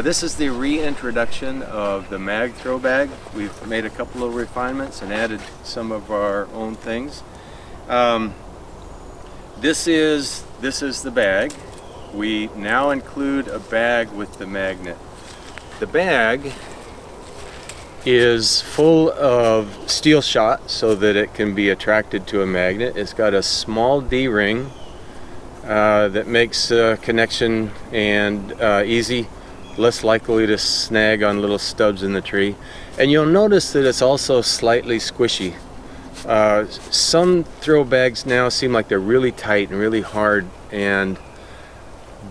This is the reintroduction of the MagThrowBag. We've made a couple of refinements and added some of our own things. This is the bag. We now include a bag with the magnet. The bag is full of steel shot so that it can be attracted to a magnet. It's got a small D-ring that makes connection and easy, less likely to snag on little stubs in the tree. And you'll notice that it's also slightly squishy. Some throw bags now seem like they're really tight and really hard, and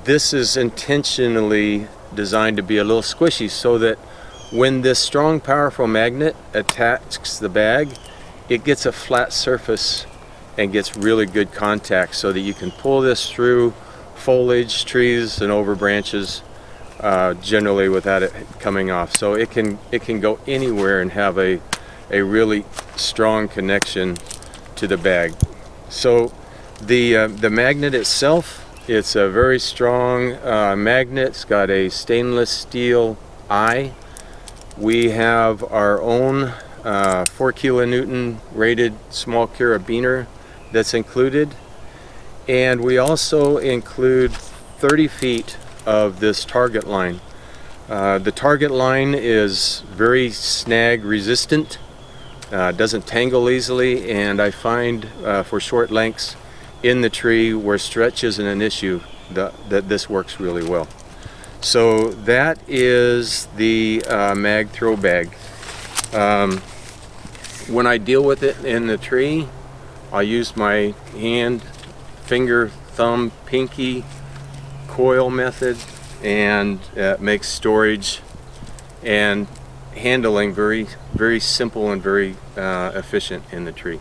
this is intentionally designed to be a little squishy so that when this strong, powerful magnet attacks the bag, it gets a flat surface and gets really good contact so that you can pull this through foliage, trees, and over branches generally without it coming off. So it can go anywhere and have a really strong connection to the bag. So the magnet itself, it's a very strong magnet. It's got a stainless steel eye. We have our own 4 kilonewton rated small carabiner that's included, and we also include 30 feet of this target line. The target line is very snag resistant, doesn't tangle easily, and I find for short lengths in the tree where stretch isn't an issue, that this works really well. So that is the MagThrowBag. When I deal with it in the tree, I use my hand, finger, thumb, pinky coil method, and it makes storage and handling very, very simple and very efficient in the tree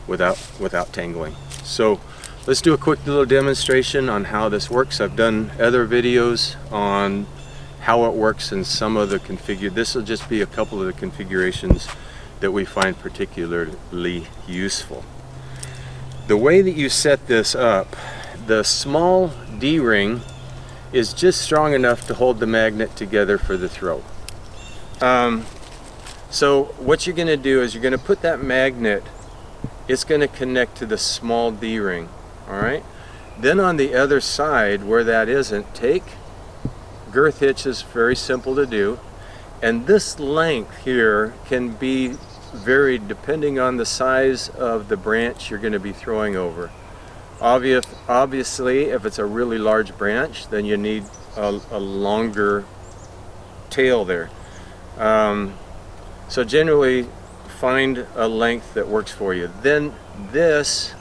without tangling. So let's do a quick little demonstration on how this works. I've done other videos on how it works and some of the this will just be a couple of the configurations that we find particularly useful. The way that you set this up, the small D-ring is just strong enough to hold the magnet together for the throw. So what you're going to do is you're going to put that magnet, it's going to connect to the small D-ring. Alright, then on the other side where that isn't, take girth hitch, is very simple to do, and this length here can be varied depending on the size of the branch you're going to be throwing over. Obviously, if it's a really large branch, then you need a longer tail there. So generally find a length that works for you. Then this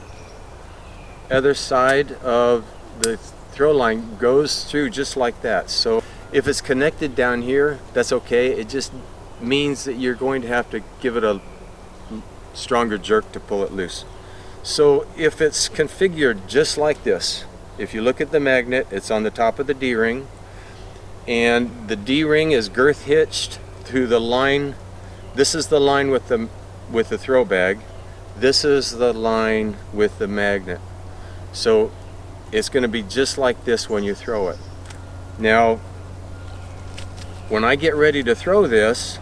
other side of the throw line goes through just like that. So if it's connected down here, that's okay. It just means that you're going to have to give it a stronger jerk to pull it loose. So if it's configured just like this, if you look at the magnet, it's on the top of the D-ring, and the D-ring is girth hitched through the line. This is the line with the throw bag. This is the line with the magnet. So it's going to be just like this when you throw it. Now, when I get ready to throw this,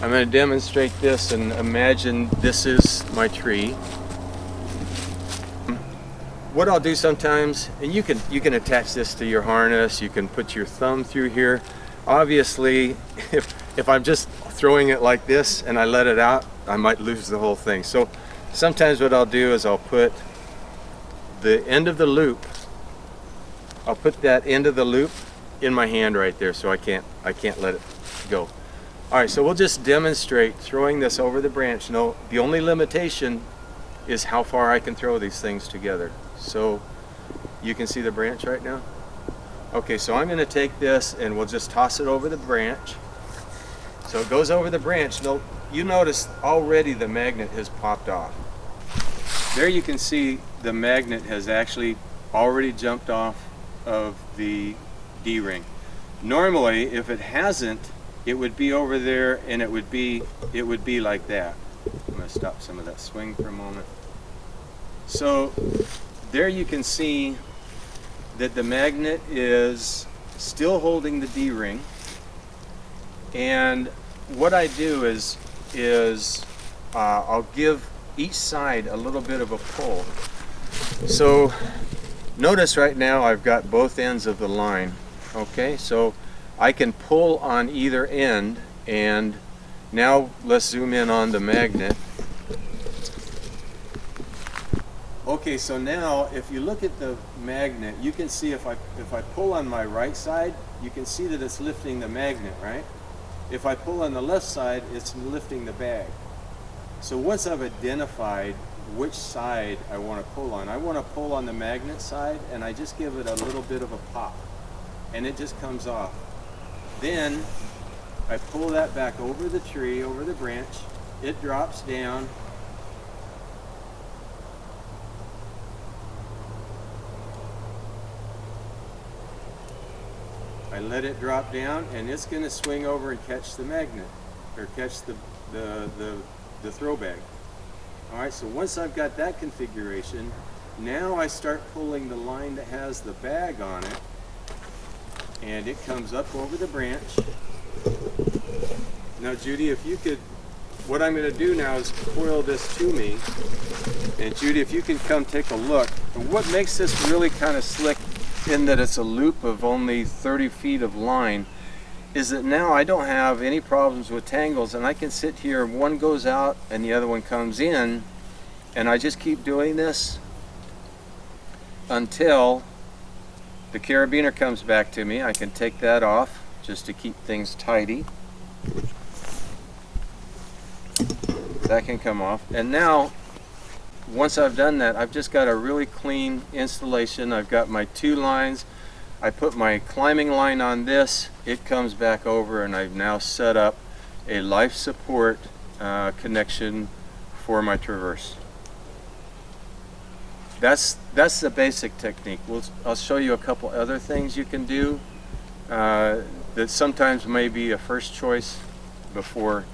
I'm going to demonstrate this and imagine this is my tree. What I'll do sometimes, and you can attach this to your harness, you can put your thumb through here. Obviously, if I'm just throwing it like this and I let it out, I might lose the whole thing. So sometimes what I'll do is I'll put the end of the loop, I'll put that end of the loop in my hand right there, so I can't let it go. Alright, so we'll just demonstrate throwing this over the branch. No, the only limitation is how far I can throw these things together. So you can see the branch right now? Okay, so I'm going to take this and we'll just toss it over the branch. So it goes over the branch. No, you notice already the magnet has popped off. There you can see the magnet has actually already jumped off of the D-ring. Normally, if it hasn't, it would be over there and it would be like that. I'm going to stop some of that swing for a moment. So there you can see that the magnet is still holding the D-ring. And what I do is I'll give each side a little bit of a pull. So notice right now I've got both ends of the line. Okay, so I can pull on either end, and now let's zoom in on the magnet. Okay, so now if you look at the magnet, you can see if I pull on my right side, you can see that it's lifting the magnet, right? If I pull on the left side, it's lifting the bag. So once I've identified which side I want to pull on, I want to pull on the magnet side, and I just give it a little bit of a pop, and it just comes off. Then I pull that back over the tree, over the branch, it drops down. I let it drop down, and it's going to swing over and catch the magnet, or catch the throw bag. All right, so once I've got that configuration, now I start pulling the line that has the bag on it, and it comes up over the branch. Now, Judy, if you could, what I'm going to do now is coil this to me, and Judy, if you can come take a look. And what makes this really kind of slick, in that it's a loop of only 30 feet of line, is that now I don't have any problems with tangles, and I can sit here, one goes out and the other one comes in, and I just keep doing this until the carabiner comes back to me. I can take that off just to keep things tidy. That can come off, and now once I've done that, I've just got a really clean installation. I've got my two lines. I put my climbing line on this, it comes back over, and I've now set up a life support connection for my traverse. That's the basic technique. I'll show you a couple other things you can do that sometimes may be a first choice before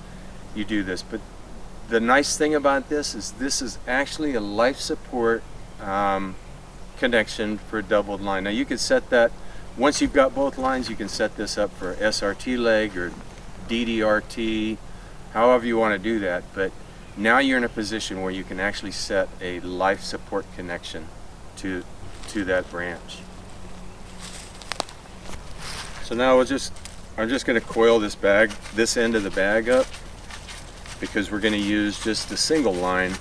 you do this. But the nice thing about this is actually a life support connection for a doubled line. Now you can set that, once you've got both lines, you can set this up for SRT leg or DDRT, however you want to do that. But now you're in a position where you can actually set a life support connection to that branch. So now I'm just going to coil this end of the bag up, because we're going to use just the single line.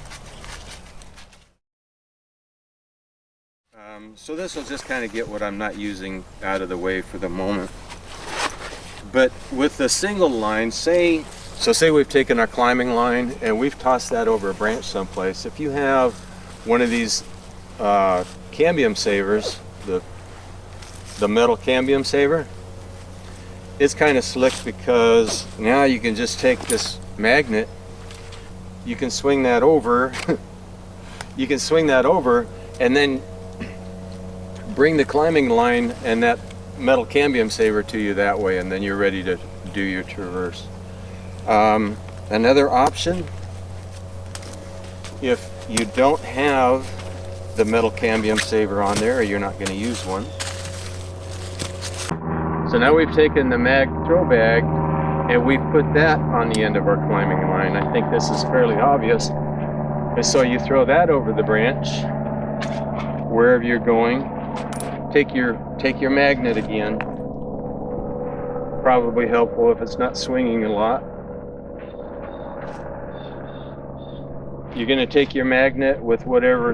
So this will just kind of get what I'm not using out of the way for the moment. But with the single line, say we've taken our climbing line and we've tossed that over a branch someplace. If you have one of these cambium savers, the metal cambium saver, it's kind of slick, because now you can just take this magnet, you can swing that over you can swing that over, and then bring the climbing line and that metal cambium saver to you that way, and then you're ready to do your traverse. Another option, if you don't have the metal cambium saver on there, or you're not going to use one. So now we've taken the MagThrowBag and we've put that on the end of our climbing line. I think this is fairly obvious. And so you throw that over the branch wherever you're going. Take your magnet again. Probably helpful if it's not swinging a lot. You're going to take your magnet with wherever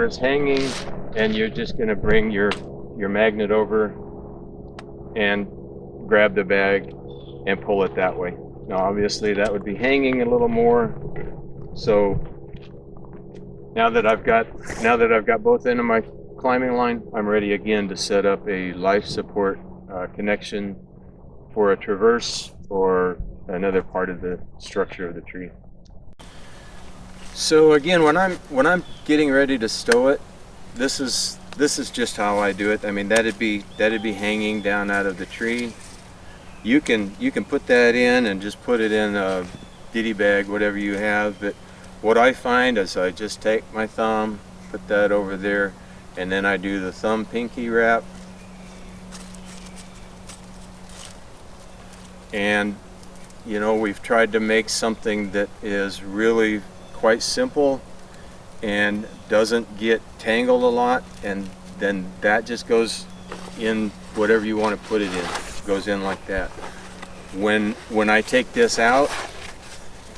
it's hanging, and you're just going to bring your magnet over and grab the bag and pull it that way. Now obviously that would be hanging a little more. So now that I've got both ends of my climbing line, I'm ready again to set up a life support connection for a traverse or another part of the structure of the tree. So again, when I'm getting ready to stow it, this is just how I do it. I mean, that'd be hanging down out of the tree. You can put that in and just put it in a ditty bag, whatever you have. But what I find is I just take my thumb, put that over there, and then I do the thumb pinky wrap, And you know, we've tried to make something that is really quite simple and doesn't get tangled a lot, and then that just goes in whatever you want to put it in. It goes in like that. When I take this out,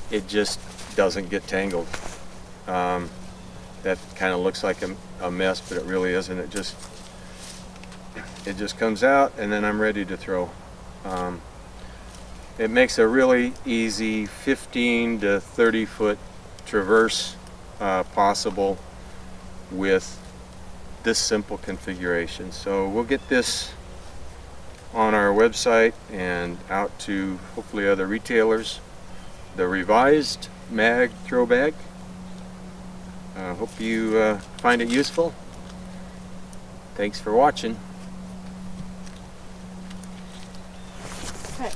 it just doesn't get tangled. That kind of looks like a mess, but it really isn't. It just comes out, and then I'm ready to throw. It makes a really easy 15 to 30 foot traverse possible with this simple configuration. So we'll get this on our website and out to hopefully other retailers. The revised MagThrowBag. Hope you find it useful. Thanks for watching. Okay.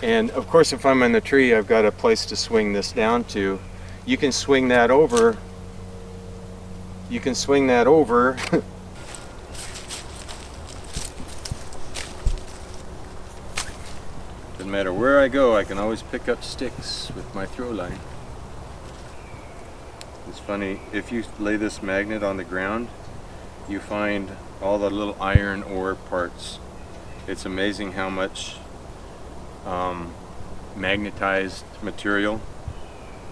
And of course, if I'm in the tree, I've got a place to swing this down to. You can swing that over. You can swing that over. Doesn't matter where I go, I can always pick up sticks with my throw line. It's funny, if you lay this magnet on the ground, you find all the little iron ore parts. It's amazing how much magnetized material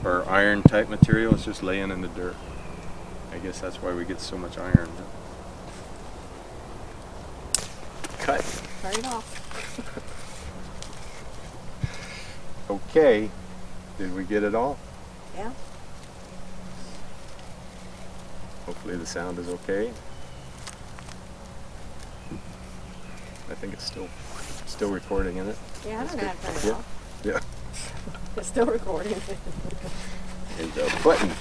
or iron type material is just laying in the dirt. I guess that's why we get so much iron. Cut. Right off. Okay, did we get it all? Yeah. Hopefully the sound is okay. I think it's still recording, isn't it? Yeah, I don't know how to turn it Yeah. off. Yeah. It's still recording. There's a button.